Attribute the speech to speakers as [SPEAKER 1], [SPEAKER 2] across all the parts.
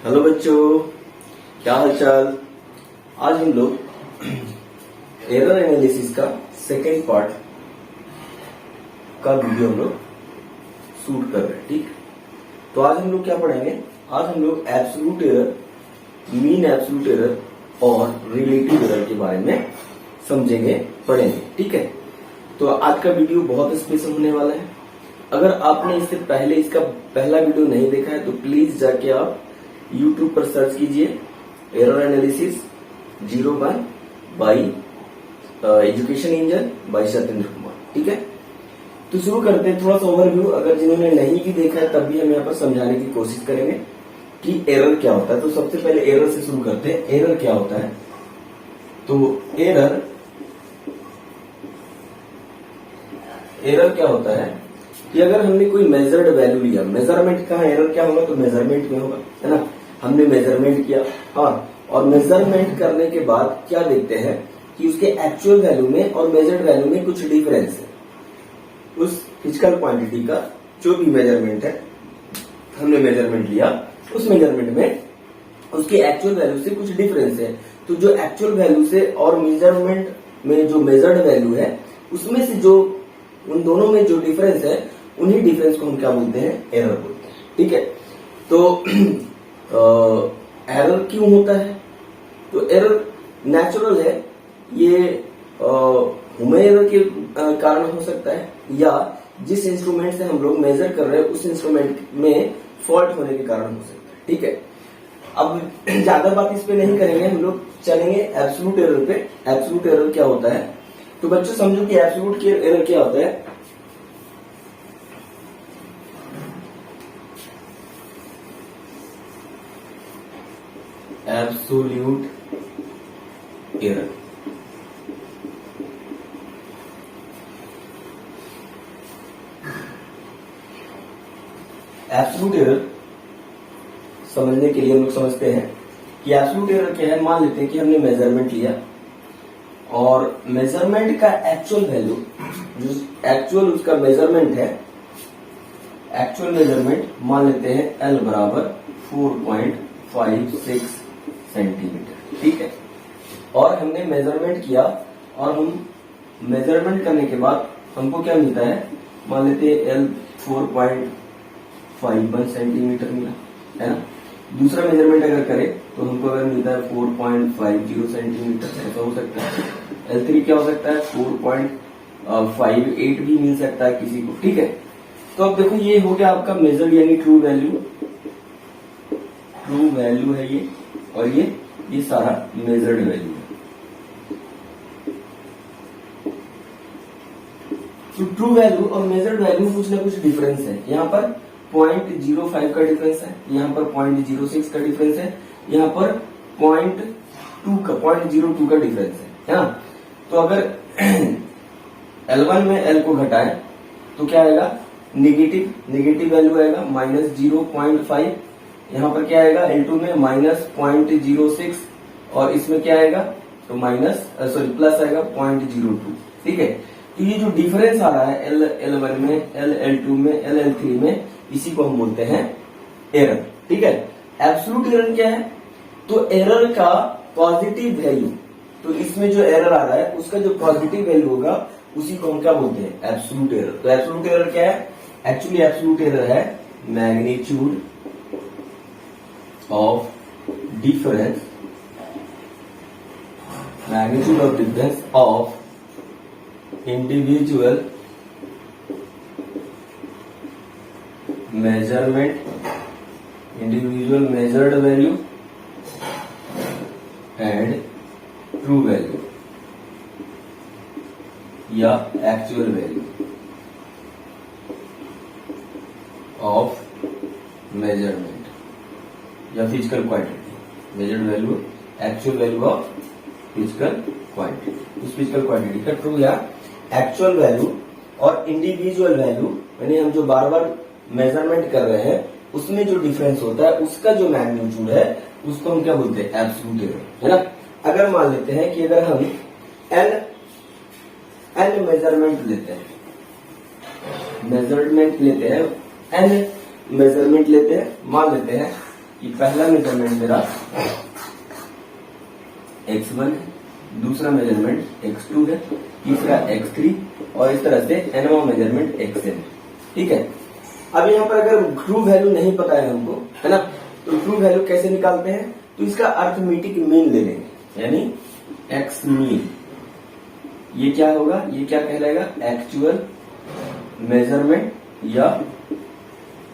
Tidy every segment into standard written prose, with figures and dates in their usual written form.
[SPEAKER 1] Hello बच्चों, क्या हाल चाल। आज हम लोग एरर एनालिसिस का सेकेंड पार्ट का वीडियो हम लोग शूट कर रहे हैं। ठीक, तो आज हम लोग क्या पढ़ेंगे। आज हम लोग absolute error, mean absolute error और रिलेटिव एरर के बारे में समझेंगे, पढ़ेंगे। ठीक है, तो आज का वीडियो बहुत स्पेशल होने वाला है। अगर आपने इससे पहले इसका पहला वीडियो नहीं देखा है तो प्लीज जाके आप YouTube पर सर्च कीजिए error analysis 01 by education engine by Satyendra Kumar. ठीक है, तो शुरू करते हैं। थोड़ा सा ओवरव्यू, अगर जिन्होंने नहीं भी देखा है तब भी हम यहाँ पर समझाने की कोशिश करेंगे कि एरर क्या होता है। तो सबसे पहले एरर से शुरू करते हैं। एरर क्या होता है? तो एरर क्या होता है कि अगर हमने कोई मेजर्ड वैल्यू लिया, मेजरमेंट का एरर क्या होगा, तो मेजरमेंट में होगा, है ना। हमने मेजरमेंट किया, हाँ, और मेजरमेंट करने के बाद क्या देखते हैं कि उसके एक्चुअल वैल्यू में और मेजर्ड वैल्यू में कुछ डिफरेंस है। उस फिजिकल क्वांटिटी का जो भी मेजरमेंट है, हमने मेजरमेंट लिया, उस मेजरमेंट में उसके एक्चुअल वैल्यू से कुछ डिफरेंस है। तो जो एक्चुअल वैल्यू से और मेजरमेंट में जो मेजर्ड वैल्यू है, उसमें से जो उन दोनों में जो डिफरेंस है, उन्हीं डिफरेंस को हम क्या बोलते हैं? एरर बोलते हैं। ठीक है, तो एरर क्यों होता है? तो एरर नेचुरल है, ये ह्यूमन एरर के कारण हो सकता है, या जिस इंस्ट्रूमेंट से हम लोग मेजर कर रहे हैं उस इंस्ट्रूमेंट में फॉल्ट होने के कारण हो सकता है। ठीक है, अब ज्यादा बात इस पे नहीं करेंगे, हम लोग चलेंगे एब्सोल्यूट एरर पे। एब्सोल्यूट एरर क्या होता है? तो बच्चों समझो कि एब्सोल्यूट एरर क्या होता है। एब्सोल्यूट एरर एब्सोल्यूट एरर समझने के लिए हम लोग समझते हैं कि एब्सोल्यूट एरर क्या है। मान लेते हैं कि हमने मेजरमेंट लिया और मेजरमेंट का एक्चुअल वैल्यू, जो एक्चुअल उसका मेजरमेंट है, एक्चुअल मेजरमेंट मान लेते हैं L बराबर 4.56 सेंटीमीटर। ठीक है, और हमने मेजरमेंट किया और हम मेजरमेंट करने के बाद हमको क्या मिलता है? मान लेते हैं L 4.51 सेंटीमीटर मिला, है ना। दूसरा मेजरमेंट अगर करें तो हमको अगर मिलता है 4.50 सेंटीमीटर, ऐसा हो सकता है। L3 क्या हो सकता है? 4.58 भी मिल सकता है किसी को। ठीक है, तो अब देखो ये हो गया आपका मेजर यानी ट्रू वैल्यू। ट्रू वैल्यू है ये, और ये सारा मेजर्ड वैल्यू है। तो ट्रू वैल्यू और मेजर्ड वैल्यू कुछ ना कुछ डिफरेंस है। यहाँ पर 0.05 का डिफरेंस है, यहाँ पर 0.06 का डिफरेंस है, यहाँ पर 0.02 का डिफरेंस है ना। तो अगर L1 में L को घटाएं तो क्या आएगा? नेगेटिव वैल्यू आएगा -0.5। यहाँ पर क्या आएगा? L2 में -0.06, और इसमें क्या आएगा? तो प्लस आएगा 0.02। ठीक है, तो ये जो डिफरेंस आ रहा है L1 में, L2 में, L3 में, इसी को हम बोलते हैं एरर। ठीक है, एब्सोल्यूट एरर क्या है? तो एरर का पॉजिटिव वैल्यू, तो इसमें जो एरर आ रहा है उसका जो पॉजिटिव वैल्यू होगा उसी को हम क्या बोलते हैं? Absolute error. तो एब्सोल्यूट एरर क्या है? एक्चुअली एब्सोल्यूट एरर है magnitude of difference of individual measured value and true value या एक्चुअल वैल्यू ऑफ मेजरमेंट या physical quantity. Measured value, actual value of physical quantity. उस फिजिकल क्वांटिटी का true या actual value और individual value, यानी हम जो बार बार मेजरमेंट कर रहे हैं उसमें जो डिफरेंस होता है, उसका जो मैग्नीट्यूड है, उसको हम क्या बोलते हैं? एब्सोल्यूट एरर, है ना। अगर मान लेते हैं कि अगर हम n मेजरमेंट लेते हैं, n मेजरमेंट लेते हैं, मान लेते हैं कि पहला मेजरमेंट मेरा x1 है, दूसरा मेजरमेंट x2 है, तीसरा x3 और इस तरह से nवां मेजरमेंट xn है। ठीक है, अब यहाँ पर अगर ट्रू वैल्यू नहीं पता है हमको, है ना, तो ट्रू वैल्यू कैसे निकालते हैं? तो इसका अर्थमेटिक मीन ले लेंगे, यानी x मीन। ये क्या होगा? ये क्या कहलाएगा? एक्चुअल मेजरमेंट या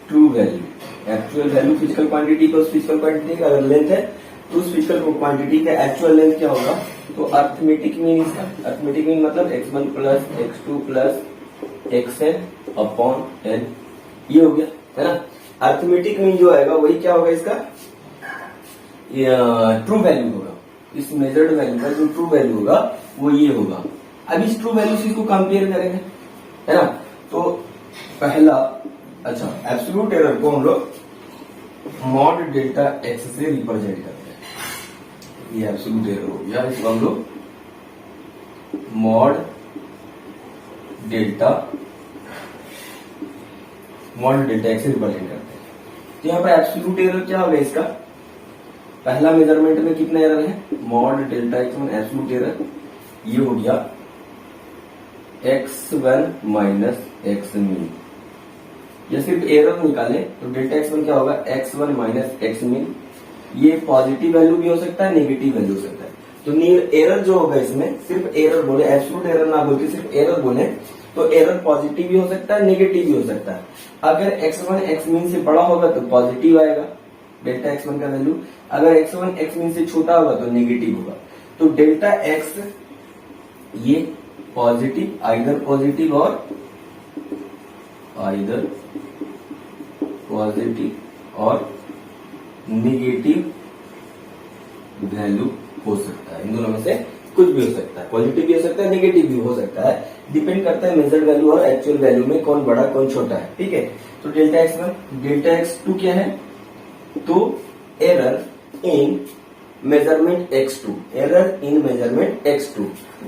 [SPEAKER 1] true value. Actual value physical quantity को फिजिकल क्वांटिटी का अगर लेंथ है तो उस फिजिकल क्वांटिटी का एक्चुअल लेंथ क्या होगा? तो अर्थमेटिक मीन इसका, अर्थमेटिक मीन मतलब x1 plus x2 plus xn upon n, ये हो गया, है ना। अर्थमेटिक मीन जो आएगा वही क्या होगा? इसका ट्रू वैल्यू होगा। इस मेजर्ड वैल्यू का जो ट्रू वैल्यू होगा वो ये होगा। अब इस ट्रू वैल्यू से इसको कंपेयर करेंगे, है ना। तो पहला, अच्छा, एब्सोल्यूट एरर को हम लोग मॉड डेल्टा x से रिप्रेजेंट करते हैं। ये एब्सोल्यूट एरर हो गया, इसको हम लोग मॉड डेल्टा x से रिप्रेजेंट करते हैं। तो यहाँ पर एब्सोल्यूट एरर क्या होगा इसका? पहला मेजरमेंट में कितना एरर है? Mod delta x1 absolute error, ये हो गया x1 माइनस x मीन। या सिर्फ एरर निकाले तो डेल्टा x1 क्या होगा? x1 minus x mean. ये पॉजिटिव वैल्यू भी हो सकता है, नेगेटिव वैल्यू हो सकता है। तो एरर जो होगा इसमें, सिर्फ एरर बोले, एब्सोल्यूट एरर ना बोल के सिर्फ एरर बोले, तो एरर पॉजिटिव भी हो सकता है, नेगेटिव भी हो सकता है। अगर x1 x मीन से बड़ा होगा तो पॉजिटिव आएगा डेल्टा x1 का वैल्यू, अगर x1 x मीन से छोटा होगा तो नेगेटिव होगा। तो डेल्टा x ये पॉजिटिव, आइदर पॉजिटिव और आइदर पॉजिटिव और नेगेटिव वैल्यू हो सकता है। इन दोनों में से कुछ भी हो सकता है, पॉजिटिव भी हो सकता है, नेगेटिव भी हो सकता है, डिपेंड करता है मेजर्ड वैल्यू और एक्चुअल वैल्यू में कौन बड़ा कौन छोटा है। ठीक है, तो डेल्टा x1, डेल्टा x2 क्या है? तो error in measurement x2, error in measurement x2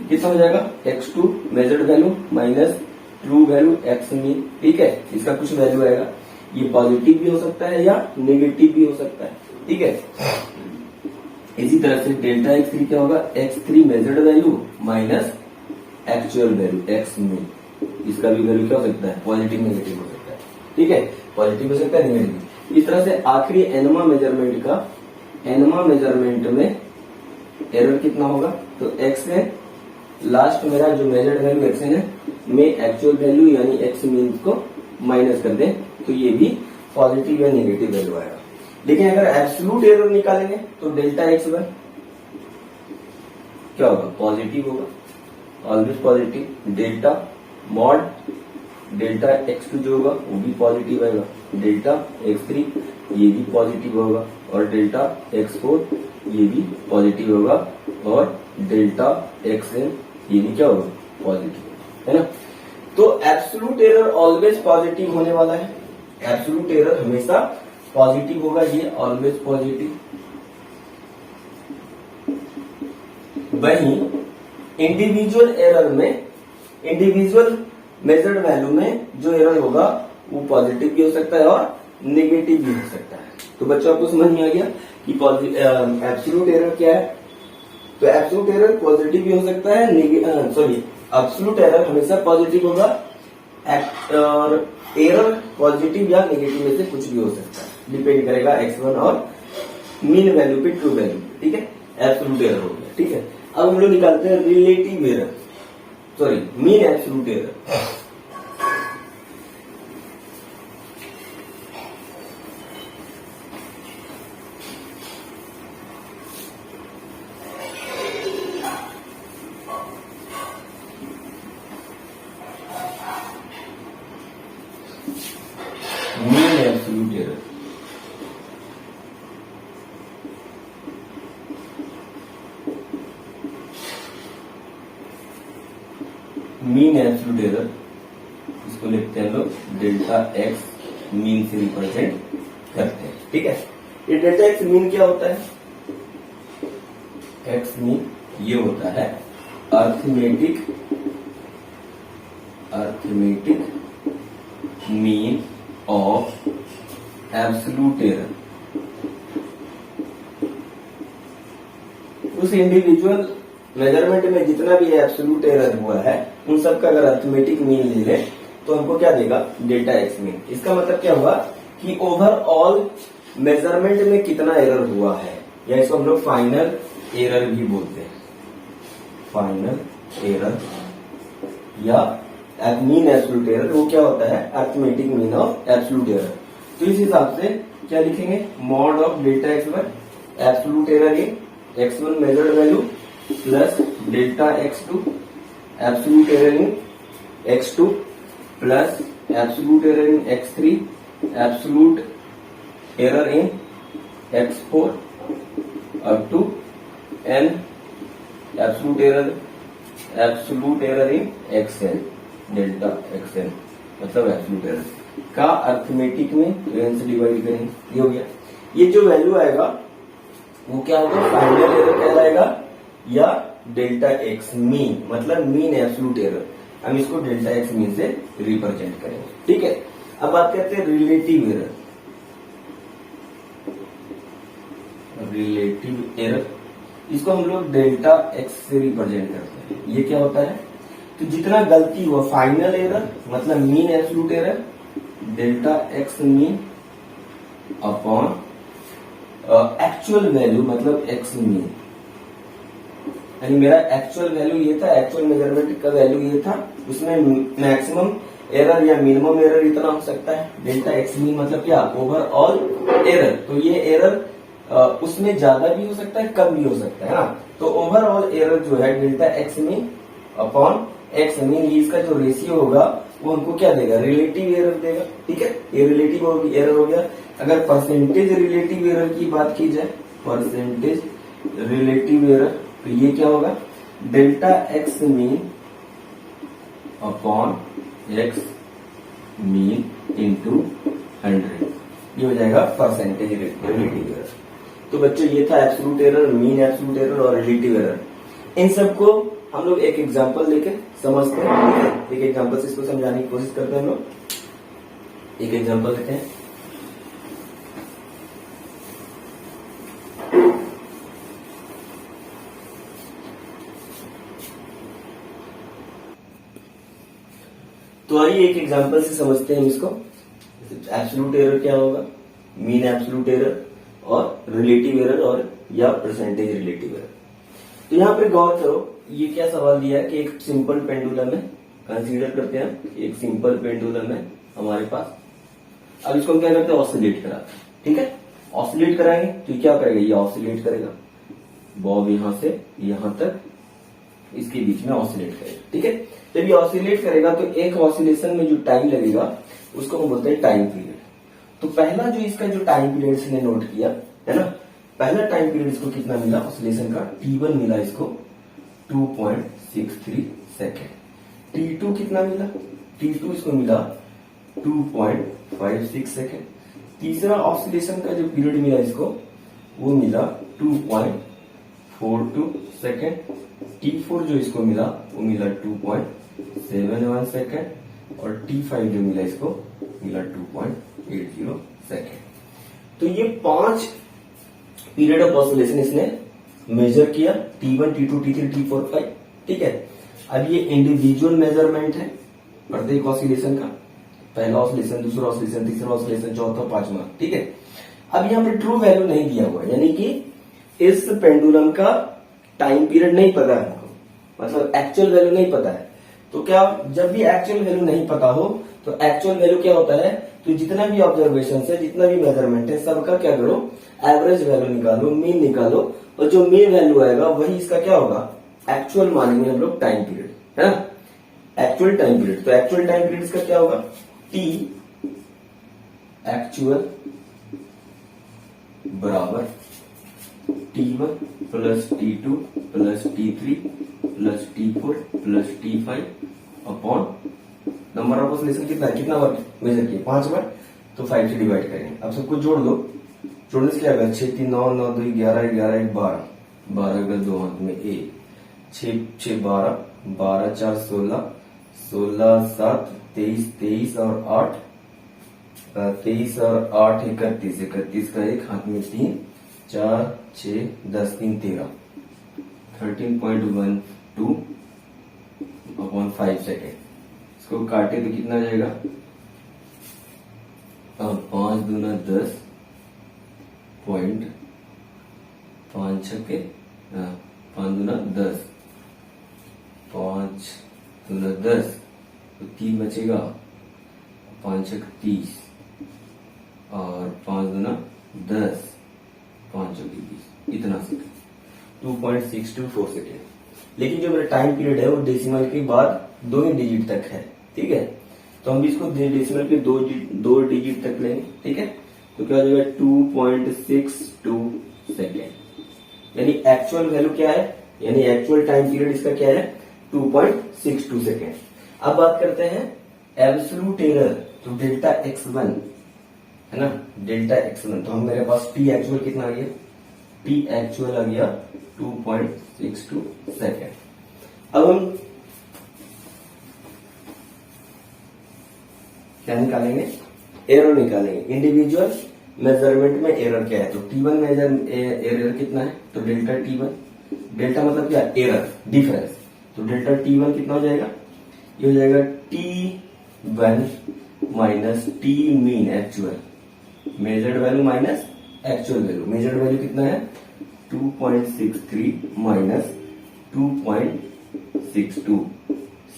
[SPEAKER 1] कितना हो जाएगा? x2 measured value minus true value x mean. ठीक है, इसका कुछ वैल्यू आएगा, ये पॉजिटिव भी हो सकता है या नेगेटिव भी हो सकता है। ठीक है, इसी तरह से डेल्टा x3 क्या होगा? x3 measured value minus actual value x mean. इसका भी वैल्यू क्या हो सकता है? पॉजिटिव नेगेटिव हो सकता है। ठीक है, पॉजिटिव हो सकता है, नेगेटिव। इस तरह से आखिरी एनवा मेजरमेंट का, एनवा मेजरमेंट में एरर कितना होगा? तो xn, लास्ट मेरा जो मेजर्ड वैल्यू xn है में एक्चुअल वैल्यू यानी x मीन को माइनस कर दें तो ये भी पॉजिटिव या नेगेटिव वैल्यू आएगा। लेकिन अगर एब्सोल्यूट एरर निकालेंगे तो डेल्टा x1 क्या होगा? पॉजिटिव होगा, always positive. Delta mod delta x2 जो होगा वो भी पॉजिटिव आएगा, डेल्टा x3 ये भी पॉजिटिव होगा और डेल्टा x4 ये भी पॉजिटिव होगा और डेल्टा xn ये भी क्या होगा? पॉजिटिव, है ना। तो एब्सोल्यूट एरर ऑलवेज पॉजिटिव होने वाला है, एब्सोल्यूट एरर हमेशा पॉजिटिव होगा, ये ऑलवेज पॉजिटिव। वहीं इंडिविजुअल एरर में, इंडिविजुअल मेजर्ड वैल्यू में जो एरर होगा वो पॉजिटिव भी हो सकता है और नेगेटिव भी हो सकता है। तो बच्चों आपको समझ में आ गया कि एब्सोल्यूट एरर क्या है? तो एब्सोल्यूट एरर पॉजिटिव भी हो सकता है, सॉरी, एब्सोल्यूट एरर हमेशा पॉजिटिव होगा और एरर पॉजिटिव या नेगेटिव में से कुछ भी हो सकता है, डिपेंड करेगा x1 और मीन वैल्यू पे, ट्रू वैल्यू। ठीक है, एब्सोल्यूट एरर हो गया। ठीक है, अब हम लोग निकालते हैं relative error, sorry, mean absolute error. Mean absolute error, mean absolute error इसको लिखते हैं हम लोग डेल्टा x मीन से रिप्रेजेंट करते हैं। ठीक है, ये डेल्टा x मीन क्या होता है? x मीन ये होता है arithmetic mean of absolute error उस इंडिविजुअल मेजरमेंट में जितना भी एब्सोल्यूट एरर हुआ है उन सब का अगर अरिथमेटिक मीन ले ले तो हमको क्या देगा, डेल्टा एक्स मीन। इसका मतलब क्या हुआ कि ओवरऑल मेजरमेंट में कितना एरर हुआ है, या इसको हम लोग फाइनल एरर भी बोलते हैं, फाइनल एरर या मीन एब्सोल्यूट एरर। वो क्या होता है, arithmetic mean of absolute error. तो इस हिसाब से क्या लिखेंगे, mod of delta x one absolute error in x1 measured value plus delta x2 absolute error in x2 plus absolute error in x3 absolute error in x4 up to n absolute error in xn delta xn मतलब absolute error का arithmetic में n से divide करेंगे, ये हो गया। ये जो वैल्यू आएगा वो क्या होगा, फाइनल एरर कहलाएगा या डेल्टा एक्स मीन मतलब मीन एब्सोल्यूट एरर। हम इसको डेल्टा एक्स मीन से रिप्रेजेंट करेंगे, ठीक है। अब बात करते हैं रिलेटिव एरर। रिलेटिव एरर इसको हम लोग डेल्टा एक्स से रिप्रेजेंट करते हैं। ये क्या होता है, तो जितना गलती हुआ फाइनल एरर मतलब mean absolute error delta x mean upon actual value मतलब एक्स मीन, यानी मेरा एक्चुअल वैल्यू ये था, एक्चुअल मेजरमेंट का वैल्यू ये था, उसमें मैक्सिमम एरर या मिनिमम एरर इतना हो सकता है। डेल्टा एक्स मीन मतलब क्या, ओवरऑल एरर। तो ये एरर उसमें ज्यादा भी हो सकता है, कम भी हो सकता है ना। तो ओवरऑल एरर जो है delta x mean upon x mean, इसका जो रेशियो होगा वो हमको क्या देगा, रिलेटिव एरर देगा, ठीक है। ये रिलेटिव एरर हो गया। अगर परसेंटेज रिलेटिव एरर की बात की जाए, परसेंटेज रिलेटिव एरर, तो ये क्या होगा, delta x mean upon x mean into 100, ये हो जाएगा परसेंटेज रिलेटिव एरर। तो बच्चों ये था absolute error, mean absolute error और रिलेटिव एरर। इन सबको हम लोग एक एग्जांपल लेके समझते हैं। एक एग्जांपल से इसको समझाने की कोशिश करते हैं हम लोग। एक एग्जांपल लेते हैं। तो आइए एक एग्जांपल से समझते हैं इसको। एब्सोल्यूट एरर क्या होगा, मीन एब्सोल्यूट एरर और रिलेटिव एरर और या परसेंटेज रिलेटिव एरर। तो यहाँ पर गौर करो, ये क्या सवाल दिया है कि एक सिंपल पेंडुलम है, कंसीडर करते हैं एक सिंपल पेंडुलम है हमारे पास। अब इसको हम क्या करते हैं, ऑसिलेट कराते हैं, ठीक है। ऑसिलेट कराएंगे तो क्या करेगा, ये ऑसिलेट करेगा, बॉब यहां से यहां तक इसके बीच में ऑसिलेट करेगा, ठीक है। जब ये ऑसिलेट करेगा तो एक ऑसिलेशन में जो टाइम लगेगा उसको हम बोलते हैं टाइम पीरियड। तो पहला जो इसका जो टाइम पीरियड इसने नोट किया है ना, पहला टाइम पीरियड इसको कितना मिला ऑसिलेशन का, T1 मिला इसको 2.63 सेकेंड। T2 कितना मिला, T2 इसको मिला 2.56 सेकेंड। तीसरा ऑसिलेशन का जो पीरियड मिला इसको वो मिला 2.42 सेकेंड। T4 जो इसको मिला वो मिला 2.71 सेकेंड और T5 जो मिला इसको मिला 2.80 सेकेंड। तो ये 5 पीरियड ऑफ ऑसिलेशन इसने मेजर किया, T1, T2, T3, T4, 5, ठीक है। अब ये इंडिविजुअल मेजरमेंट है प्रत्येक ऑसिलेशन का, पहला ऑसिलेशन, दूसरा ऑसिलेशन, तीसरा ऑसिलेशन, चौथा, पांचवा, ठीक है। अब यहाँ पे ट्रू वैल्यू नहीं दिया हुआ है, यानी कि इस पेंडुलम का टाइम पीरियड नहीं पता है, मतलब एक्चुअल वैल्यू नहीं पता है। तो क्या, जब भी एक्चुअल वैल्यू नहीं पता हो तो एक्चुअल वैल्यू क्या होता है, तो जितना भी ऑब्जर्वेशन है, जितना भी मेजरमेंट है, सबका क्या करो, एवरेज वैल्यू निकालो, मीन निकालो, और जो मीन वैल्यू आएगा वही इसका क्या होगा, एक्चुअल मानेंगे हम लोग टाइम पीरियड, है ना, एक्चुअल टाइम पीरियड। तो एक्चुअल टाइम पीरियड इसका क्या होगा, टी एक्चुअल बराबर T1 plus T2 plus T3 plus T4 plus T5 upon number of oscillation कितना है, कितना बार मेजर किया, 5 बार, तो 5 से डिवाइड करेंगे। अब सबको जोड़ दो, जोड़ने से क्या होगा, 6 3 9 9 2 11 11 1 12 12 का 2 हाथ में 1 6 6 12 12 4 16 16 7 23 23 और 8 23 और 8 31 31 का 1 हाथ में 3 4 6 10 3 13, 13.12 अपॉन 5 सेकेंड। इसको काटे तो कितना जाएगा, 5 दूना 10 पॉइंट 5 छके 5 दूना 10, 5 दूना 10 तो 3 बचेगा, 5 छक 30 और 5 दूना 10, 5 चौकी 20, इतना सेकेंड, 2.624 सेकेंड। लेकिन जो मेरा टाइम पीरियड है वो डेसिमल के बाद 2 ही डिजिट तक है, ठीक है। तो हम भी इसको डेसिमल के 2 डिजिट तक लेंगे, ठीक है। तो क्या हो जाएगा 2.62 सेकेंड, यानी एक्चुअल वैल्यू क्या है, यानी एक्चुअल टाइम पीरियड इसका क्या है 2.62 सेकेंड। अब बात करते हैं एब्सोल्यूट एरर, तो डेल्टा x1 है ना, डेल्टा x1। तो हम मेरे पास टी एक्चुअल कितना आ गया, टी एक्चुअल आ गया 2.62 सेकेंड। अब हम क्या निकालेंगे, एरर निकालेंगे। इंडिविजुअल मेजरमेंट में एरर क्या है, तो T1 मेजर एरर कितना है, तो डेल्टा T1, डेल्टा मतलब क्या, एरर डिफरेंस। तो डेल्टा T1 कितना हो जाएगा, ये हो जाएगा T1 minus T mean actual, measured value minus actual value. Measured value कितना है 2.63 माइनस 2.62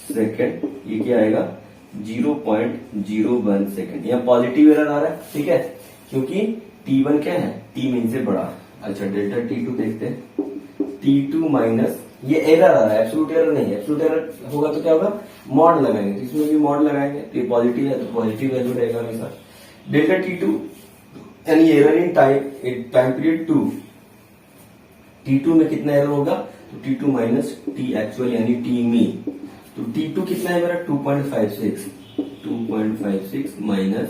[SPEAKER 1] सेकेंड, ये क्या आएगा 0.01 सेकेंड। यहाँ पॉजिटिव एरर आ रहा है, ठीक है, क्योंकि T1 क्या है, T मीन से बड़ा। अच्छा डेल्टा T2 देखते हैं, T2 माइनस, ये एरर आ रहा है, एब्सोल्यूट एरर नहीं है। एब्सोल्यूट एरर होगा तो क्या होगा, मॉड लगाएंगे, तो इसमें भी मॉड लगाएंगे, तो ये पॉजिटिव है तो पॉजिटिव वैल्यू रहेगा हमेशा। डेल्टा T2 यानी error in time period 2, T2 में कितना एरर होगा, तो T2 माइनस टी एक्चुअल यानी टी मीन। तो T2 कितना है मेरा 2.56 माइनस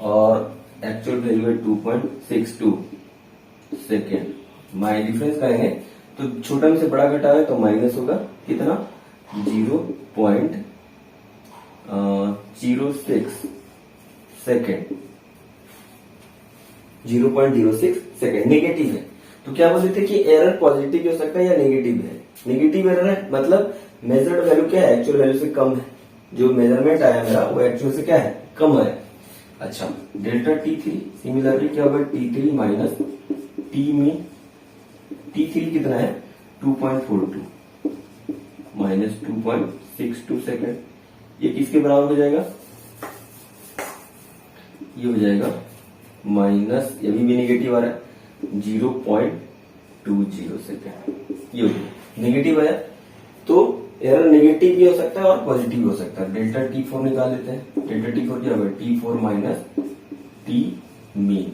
[SPEAKER 1] और एक्चुअल वैल्यू है 2.62 सेकेंड। माइ डिफरेंस करेंगे तो छोटा में से बड़ा घटा है तो माइनस होगा कितना 0.06 सेकेंड, 0.06 सेकेंड नेगेटिव है। तो क्या बोल रहे थे कि एरर पॉजिटिव हो सकता है या नेगेटिव है। नेगेटिव एरर है मतलब मेजर्ड वैल्यू क्या है, एक्चुअल वैल्यू से कम है। जो मेजरमेंट आया मेरा वो एक्चुअल से क्या है, कम है। अच्छा डेल्टा T3 सिमिलरली क्या होगा T3 minus T mean, T3 कितना है 2.42 माइनस 2.62 सेकेंड, ये किसके बराबर हो जाएगा, ये हो जाएगा माइनस, ये भी नेगेटिव आ रहा है 0.20 सेकेंड। ये हो गया नेगेटिव आया, तो एरर नेगेटिव भी हो सकता है और पॉजिटिव हो सकता है। डेल्टा T4 निकाल लेते हैं, डेल्टा T4 क्या होगा T4 minus T mean.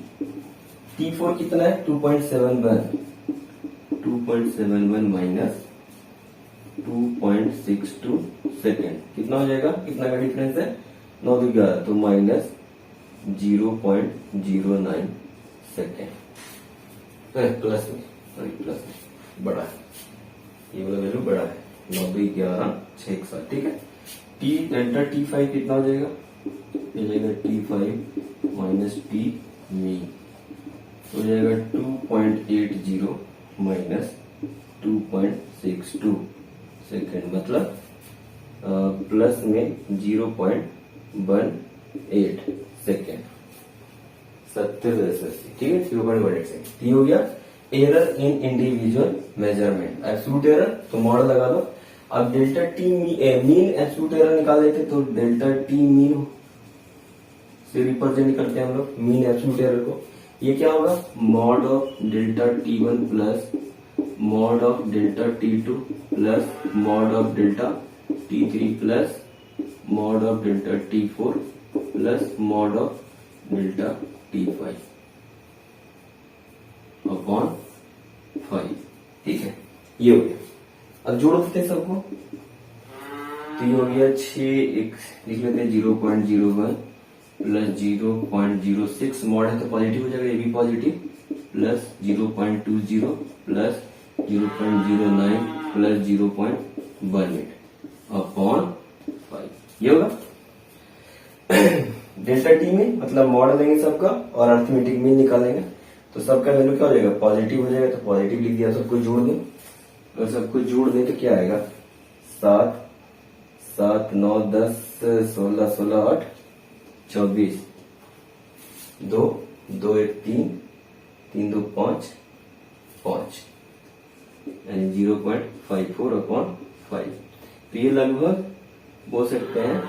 [SPEAKER 1] T4 कितना है 2.71 माइनस 2.62 सेकेंड, कितना हो जाएगा, कितना का डिफरेंस है 9 2 11, तो माइनस 0.09 सेकेंड। प्लस में बड़ा है, ये वाला वैल्यू बड़ा है, 9 2 11 6 7, ठीक है। टी डेल्टा T5 कितना हो जाएगा, ये जाएगा T5 माइनस टी मीन, हो जाएगा 2.80 माइनस 2.62 सेकेंड, मतलब प्लस में 0.18 सेकेंड, 70 ठीक है 0.18 सेकेंड। ये हो गया error in individual measurement. Absolute error तो मॉडल लगा दो। अब delta T mean absolute error निकाल देते, तो डेल्टा टी मीन से रिप्रेजेंट करते हैं हम लोग मीन एब्सोल्यूट एरर को। ये क्या होगा mod of delta T1 plus mod of delta T2 plus mod of delta T3 plus mod of delta T4 plus mod of delta T5 upon 5, ठीक है। ये हो गया। अब जोड़ देते हैं सबको, तो ये हो गया 6 एक लिख लेते हैं 0.01 प्लस 0.06 मॉड है तो पॉजिटिव हो जाएगा, ये भी positive, plus 0.20 plus 0.09 plus 0.18 upon 5, ये होगा। डेल्टा टी में मतलब मॉड लेंगे सबका और अर्थमेटिक मीन निकालेंगे, तो सबका वैल्यू क्या हो जाएगा पॉजिटिव हो जाएगा, तो पॉजिटिव लिख दिया, सबको जोड़ दें और सबको जोड़ दें तो क्या आएगा, 7 7 9 10 16 16 8 24, 2 2 1 3 3 2 5 5 यानी 0.54/5। तो ये लगभग बोल सकते हैं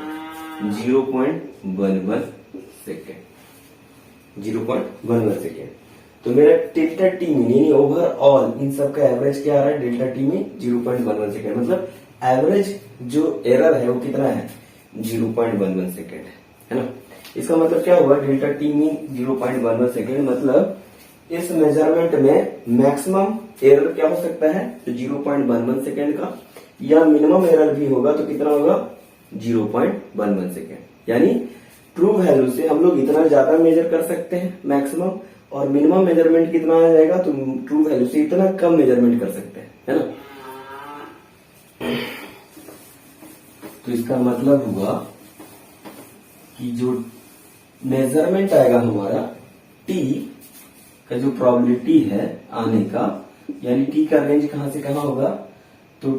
[SPEAKER 1] 0.11 सेकेंड, 0.11 सेकेंड। तो मेरा डेल्टा टी मीन यानी ओवरऑल इन सब का एवरेज क्या आ रहा है, डेल्टा टी मीन 0.11 सेकेंड। मतलब एवरेज जो एरर है वो कितना है, 0.11 सेकेंड है ना। इसका मतलब क्या हुआ, डेल्टा टी मीन 0.11 सेकेंड, मतलब इस मेजरमेंट में मैक्सिमम एरर क्या हो सकता है, तो 0.11 सेकेंड का, या मिनिमम एरर भी होगा तो कितना होगा, 0.11 सेकेंड। यानी ट्रू वैल्यू से हम लोग इतना ज्यादा मेजर कर सकते हैं मैक्सिमम, और मिनिमम मेजरमेंट कितना आ जाएगा, तो ट्रू वैल्यू से इतना कम मेजरमेंट कर सकते हैं, है ना। तो इसका मतलब हुआ कि जो मेजरमेंट आएगा हमारा टी का जो प्रोबेबिलिटी है आने का, यानी टी का रेंज कहां से कहां होगा, तो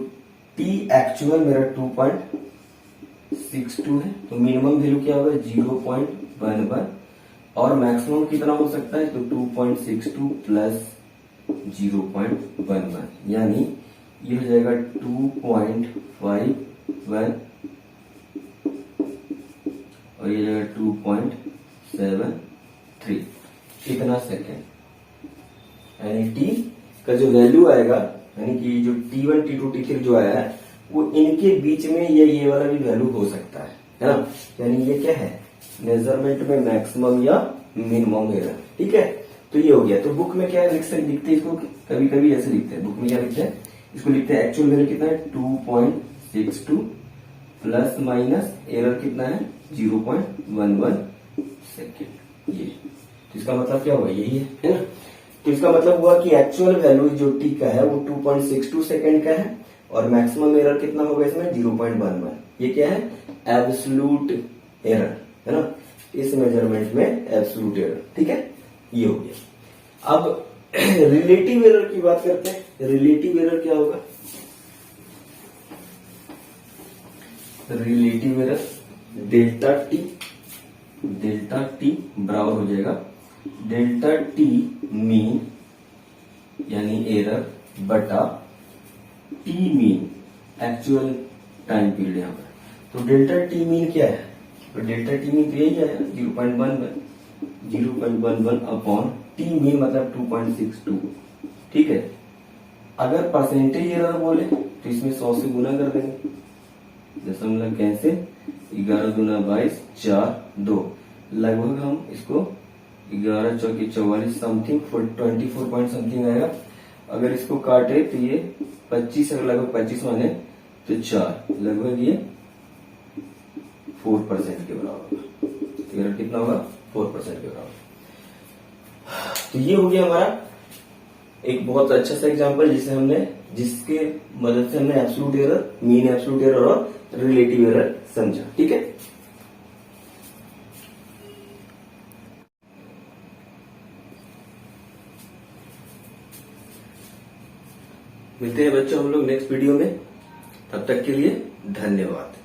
[SPEAKER 1] टी एक्चुअल मेरा 2.62 है, तो मिनिमम वैल्यू क्या होगा 0.11, और मैक्सिमम कितना हो सकता है, तो 2.62 प्लस 0.11, यानी ये हो जाएगा 2.51 और ये जाएगा 2.73, कितना सेकेंड। यानी टी का जो वैल्यू आएगा, यानी कि जो T1 T2 T3 जो आया है, वो इनके बीच में ये वाला भी वैल्यू हो सकता है ना। यानी ये क्या है, मेजरमेंट में मैक्सिमम या मिनिमम एरर, ठीक है। तो ये हो गया। तो बुक में क्या लिखते हैं इसको, कभी कभी ऐसे लिखते हैं, बुक में क्या लिखते हैं, इसको लिखते हैं एक्चुअल वैल्यू कितना है 2.62 प्लस माइनस एरर कितना है 0.11 सेकेंड। ये तो इसका मतलब क्या हुआ, यही है ना। तो इसका मतलब हुआ कि एक्चुअल वैल्यू जो टी का है वो 2.62 सेकेंड का है, और मैक्सिमम एरर कितना होगा इसमें 0.11। ये क्या है, एब्सोल्यूट एरर, है ना। इस मेजरमेंट में एब्सोल्यूट एरर, ठीक है, ये हो गया। अब रिलेटिव एरर की बात करते हैं। रिलेटिव एरर क्या होगा, रिलेटिव एरर डेल्टा टी बराबर हो जाएगा डेल्टा टी मीन यानी एरर बटा T mean actual time period यहां पर। तो डेल्टा टी मीन क्या है, तो डेल्टा टी मीन तो यही आएगा 0.11 अपॉन टी मीन मतलब 2.62, ठीक है। अगर परसेंटेज एरर बोले तो इसमें 100 से गुना कर देंगे, दशमलव कैसे 11 दूना 22 4 2, लगभग हम इसको 11 चौकी 44 समथिंग 24 पॉइंट समथिंग आएगा। अगर इसको काटे तो ये 25, अगर लगभग 25 माने तो 4, लगभग ये 4% के बराबर होगा। एरर कितना होगा 4% के बराबर। तो ये हो गया हमारा एक बहुत अच्छा सा एग्जांपल जिसके मदद से हमने absolute error, mean absolute error और रिलेटिव एरर समझा, ठीक है। मिलते हैं बच्चों हम लोग नेक्स्ट वीडियो में, तब तक के लिए धन्यवाद।